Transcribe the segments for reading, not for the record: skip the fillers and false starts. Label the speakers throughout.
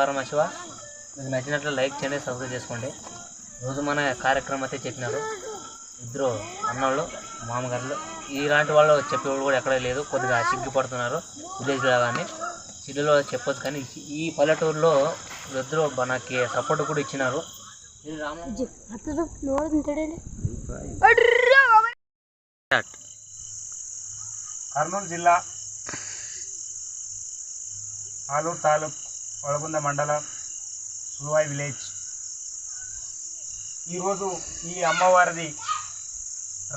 Speaker 1: పరమశివ. మీకు నచ్చినట్లు లైక్ చేయండి, సబ్స్క్రైబ్ చేసుకోండి. రోజు మన కార్యక్రమం అయితే చెప్పినారు ఇద్దరు అన్నోళ్ళు మామగారులు. ఇలాంటి వాళ్ళు చెప్పేవాళ్ళు కూడా ఎక్కడే లేదు, కొద్దిగా సిగ్గుపడుతున్నారు విలేజ్లో. కానీ సిటీలో చెప్పొచ్చు, కానీ ఈ పల్లెటూరులో ఇద్దరు మనకి సపోర్ట్ కూడా ఇచ్చినారు.
Speaker 2: కర్నూలు జిల్లా ఆలూరు తాలూక్ వడగుంద మండలం సులువాయి విలేజ్. ఈరోజు ఈ అమ్మవారిది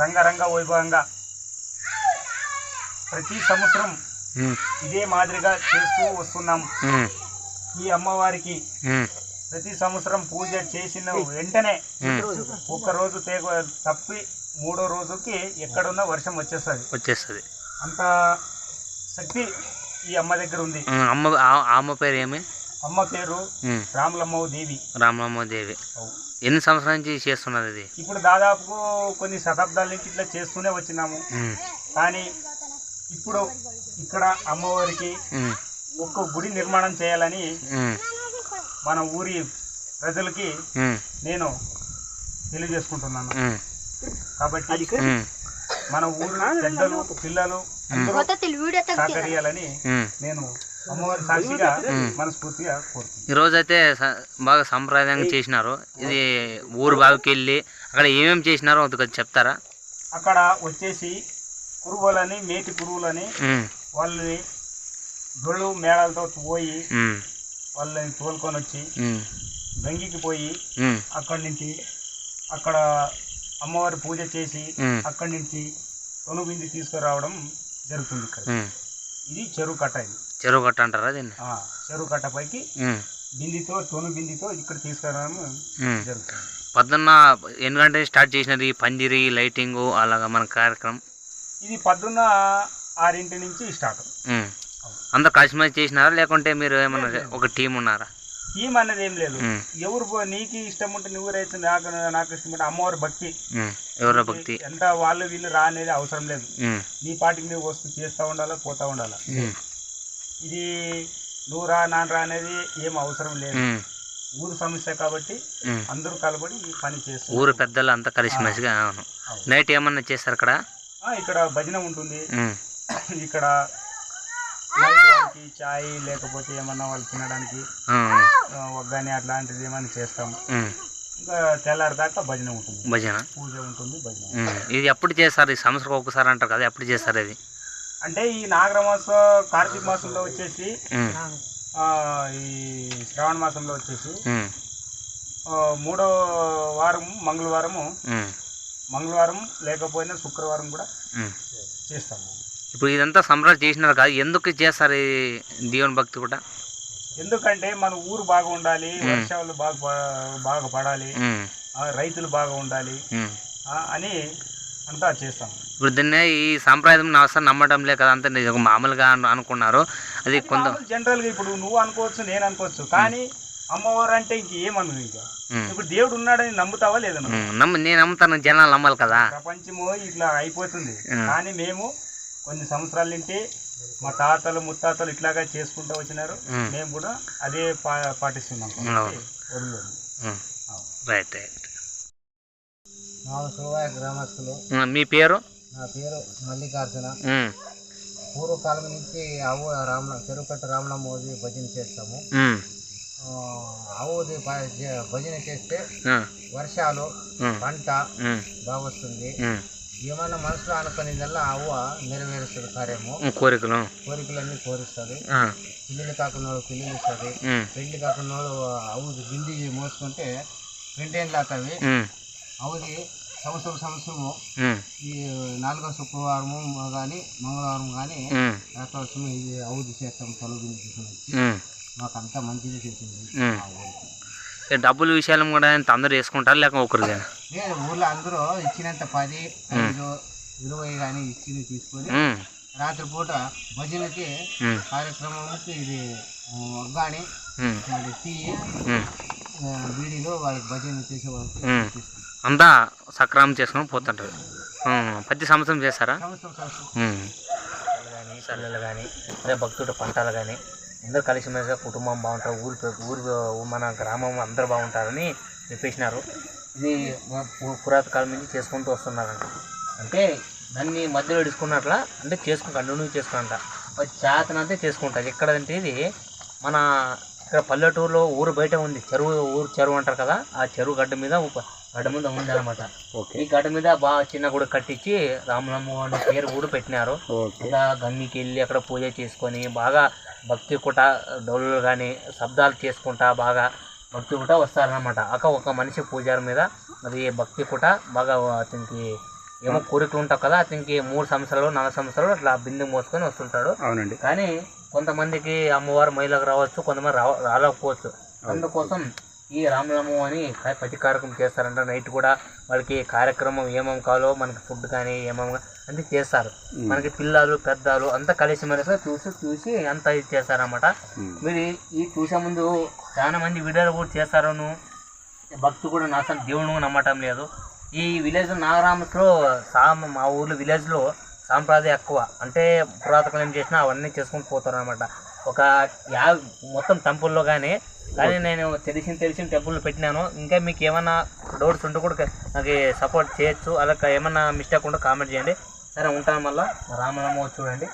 Speaker 2: రంగరంగ వైభవంగా ప్రతి సంవత్సరం ఇదే మాదిరిగా చేస్తూ వస్తున్నాము. ఈ అమ్మవారికి ప్రతి సంవత్సరం పూజ చేసిన వెంటనే ఒక్కరోజు తప్పి మూడో రోజుకి ఎక్కడున్నా వర్షం వచ్చేస్తుంది. అంత శక్తి ఈ అమ్మ దగ్గర ఉంది.
Speaker 1: అమ్మ పేరు ఏమి?
Speaker 2: అమ్మ పేరు
Speaker 1: రామలమ్మ దేవి. ఎన్ని సంవత్సరాల నుంచి చేస్తున్నది ఇది?
Speaker 2: ఇప్పుడు దాదాపు కొన్ని శతాబ్దాల నుంచి ఇట్లా చేస్తూనే వచ్చినాము. కానీ ఇప్పుడు ఇక్కడ అమ్మవారికి ఒక్క గుడి నిర్మాణం చేయాలని మన ఊరి ప్రజలకి నేను తెలియజేసుకుంటున్నాను. కాబట్టి మన ఊరు పెద్దలు పిల్లలు సహకరియాలని నేను అమ్మవారి సాక్షిగా మనస్ఫూర్తిగా కోరుతున్నాను.
Speaker 1: ఈరోజు అయితే బాగా సంప్రదాయంగా చేసినారు. ఇది ఊరు బావికి వెళ్ళి అక్కడ ఏమేమి చేసినారో అది చెప్తారా?
Speaker 2: అక్కడ వచ్చేసి పురుగులని మేటి పురుగులని వాళ్ళని డొళ్ళు మేళాలతో పోయి వాళ్ళని తోలుకొని వచ్చి గంగికి పోయి అక్కడి నుంచి అక్కడ అమ్మవారి పూజ చేసి అక్కడి నుంచి తొనుబింది తీసుకురావడం జరుగుతుంది. ఇక్కడ ఇది చెరువు కట్ట. ఇది
Speaker 1: చెరువు కట్ట అంటారా దీన్ని?
Speaker 2: చెరువు కట్ట పైకి బిందితో బిందితో ఇక్కడ తీసుకురావడం జరుగుతుంది.
Speaker 1: పొద్దున్న ఎన్ని గంటలు స్టార్ట్ చేసినది పందిరి లైటింగ్ అలాగా మన కార్యక్రమం?
Speaker 2: ఇది పొద్దున్న 6 నుంచి స్టార్ట్.
Speaker 1: అందరు కలిసిమెలిసి చేసినారా లేకుంటే మీరు ఏమన్నా ఒక టీం ఉన్నారా?
Speaker 2: టీం అన్నది ఏం లేదు. ఎవరు నీకు ఇష్టం ఉంటే నువ్వు రైతు, నాకు ఇష్టం ఉంటే అమ్మవారి భక్తి,
Speaker 1: ఎవరో భక్తి,
Speaker 2: ఎంత వాళ్ళు వీళ్ళు రా అనేది అవసరం లేదు. నీ పాటికి నువ్వు వస్తూ చేస్తూ ఉండాలా, పోతా ఉండాలా. ఇది నువ్వు రా నాన్న రా అనేది ఏం అవసరం లేదు. ఊరు సమస్య కాబట్టి అందరూ కలబడి ఈ పని చేస్తారు.
Speaker 1: ఊరు పెద్దలు అంతా కలిసిమెలిసిగా. నైట్ ఏమన్నా చేస్తారు అక్కడ?
Speaker 2: ఇక్కడ భజన ఉంటుంది. ఇక్కడ వాళ్ళకి చాయ్ లేకపోతే ఏమన్నా వాళ్ళు తినడానికి ఒగ్గాని అట్లాంటిది ఏమన్నా చేస్తాము. ఇంకా తెల్లారి దాకా భజన ఉంటుంది, పూజ ఉంటుంది, భజన.
Speaker 1: ఇది ఎప్పుడు చేస్తారు? ఈ సంవత్సరం ఒకసారి అంటారు కదా, ఎప్పుడు చేస్తారు ఇది?
Speaker 2: అంటే ఈ నాగర మాసం కార్తీక మాసంలో వచ్చేసి, ఈ శ్రావణ మాసంలో వచ్చేసి 3వ వారం మంగళవారం లేకపోయినా శుక్రవారం కూడా చేస్తాము.
Speaker 1: ఇప్పుడు ఇదంతా సంబరాలు చేసినారు కదా, ఎందుకు చేస్తారు ఈ దేవుని భక్తి కూడా?
Speaker 2: ఎందుకంటే మన ఊరు బాగా ఉండాలి, వర్షాలు బాగా పడాలి, రైతులు బాగా ఉండాలి అని అంతా చేస్తాం.
Speaker 1: ఇప్పుడు దీన్ని ఈ సాంప్రదాయం అవసరం నమ్మడం లే కదా, అంత మామూలుగా అనుకున్నారు. అది కొంత
Speaker 2: జనరల్గా ఇప్పుడు నువ్వు అనుకోవచ్చు, నేను అనుకోవచ్చు, కానీ అమ్మవారు అంటే ఇంకేమను. ఇప్పుడు దేవుడు ఉన్నాడని నమ్ముతావా లేదా?
Speaker 1: నేను నమ్ముతాను, జనాలు నమ్మాలి కదా.
Speaker 2: ప్రపంచము ఇట్లా అయిపోతుంది. కానీ మేము కొన్ని సంవత్సరాల నుంచి మా తాతలు ముత్తాతలు ఇట్లాగా చేసుకుంటూ వచ్చినారు. మేము కూడా అదే పాటిస్తున్నాం.
Speaker 1: రైట్.
Speaker 2: గ్రామస్తులు.
Speaker 1: మీ పేరు?
Speaker 2: నా పేరు మల్లికార్జున. పూర్వకాలం నుంచి చెరుకట్ట రామలమ్మది భజన చేస్తాము. ఆవుది భజన చేస్తే వర్షాలు పంట బాగా వస్తుంది. ఏమన్నా మనసులో అనుకునేదల్లా అవ్వ నెరవేరుస్తుంది కార్యము, కోరికలన్నీ కోరిస్తుంది. పిల్లలు కాకుండా పిల్లలు ఇస్తుంది. పెళ్లి కాకుండా అవుది బింది మోసుకుంటే 2 ఏళ్ళు అవుతాయి. అవుది సంవత్సరము ఈ 4వ శుక్రవారము కానీ మంగళవారం కానీ ఏకాదశి ఇది అవుది చేస్తాం. తొలగింది తీసుకుని వచ్చి మాకు అంతా మంచిగా చేసింది.
Speaker 1: డబ్బుల విషయాలు కూడా అందరూ వేసుకుంటారు లేక ఒకరు?
Speaker 2: ఊర్లో అందరూ ఇచ్చినంత 10, 5, 20 కానీ ఇచ్చి తీసుకొని రాత్రిపూట భజనకి కార్యక్రమానికి ఇది ఒగ్గాని టీ బీడీలో వాళ్ళకి భజన చేసే వాళ్ళకి
Speaker 1: అంతా సక్రమం చేసుకొని పోతుంటారు. ప్రతి సంవత్సరం చేస్తారా?
Speaker 2: సంవత్సరం.
Speaker 1: పిల్లలు కానీ అదే భక్తుడు పంటలు కానీ అందరూ కలిసిమెలిసి కుటుంబం బాగుంటారు, ఊరి మన గ్రామం అందరూ బాగుంటారని చెప్పేసినారు. ఇది పురాతన కాలం నుంచి చేసుకుంటూ వస్తున్నారంట. అంటే దాన్ని మధ్యలో ఇడుచుకున్నట్లా అంటే కంటిన్యూ చేసుకుంటా చేతనంతే చేసుకుంటారు. ఎక్కడంటే ఇది మన ఇక్కడ పల్లెటూరులో ఊరు బయట ఉంది చెరువు అంటారు కదా, ఆ చెరువు గడ్డ మీద ఉంది అనమాట. ఈ గడ్డ మీద బాగా చిన్న గుడి కట్టించి రామలమ్మ అనే పేరు కూడా పెట్టినారు. ఇలా గమ్మికి వెళ్ళి అక్కడ పూజ చేసుకొని బాగా భక్తి కూడా డోళ్ళు కానీ శబ్దాలు చేసుకుంటా బాగా భక్తి కూడా వస్తారనమాట. ఒక మనిషి పూజారి మీద మరి భక్తి కూడా బాగా అతనికి ఏమో కోరికలు ఉంటావు కదా, అతనికి 3 సంవత్సరాలు 4 సంవత్సరాలు అట్లా బిందె మోసుకొని వస్తుంటాడు.
Speaker 3: అవునండి.
Speaker 1: కానీ కొంతమందికి అమ్మవారు మహిళకు రావచ్చు, కొంతమంది రాలేకపోవచ్చు. అందుకోసం ఈ రామలమ్మ అని ప్రతి కార్యక్రమం చేస్తారంట. నైట్ కూడా వాళ్ళకి కార్యక్రమం ఏమేమి కావాలో మనకి ఫుడ్ కానీ ఏమేమి అంటే చేస్తారు. మనకి పిల్లలు పెద్దలు అంతా కలిసి మెలిసి చూసి అంతా ఇది చేస్తారన్నమాట. మీరు ఈ చూసే ముందు చాలా మంది వీడియోలు కూడా చేస్తారను, భక్తి కూడా దేవుడు నమ్మటం లేదు. ఈ విలేజ్ నాగరామస్లో మా ఊర్లో విలేజ్లో సాంప్రదాయం ఎక్కువ. అంటే పురాతకం ఏం చేసినా అవన్నీ చేసుకొని పోతారు అనమాట. ఒక మొత్తం టెంపుల్లో కానీ నేను తెలిసిన టెంపుల్ పెట్టినాను. ఇంకా మీకు ఏమైనా డౌట్స్ ఉంటే కూడా నాకు సపోర్ట్ చేయొచ్చు. అలా ఏమన్నా మిస్టేక్ ఉంటే కామెంట్ చేయండి. సరే ఉంటాను. మళ్ళీ రామలమ్మ చూడండి.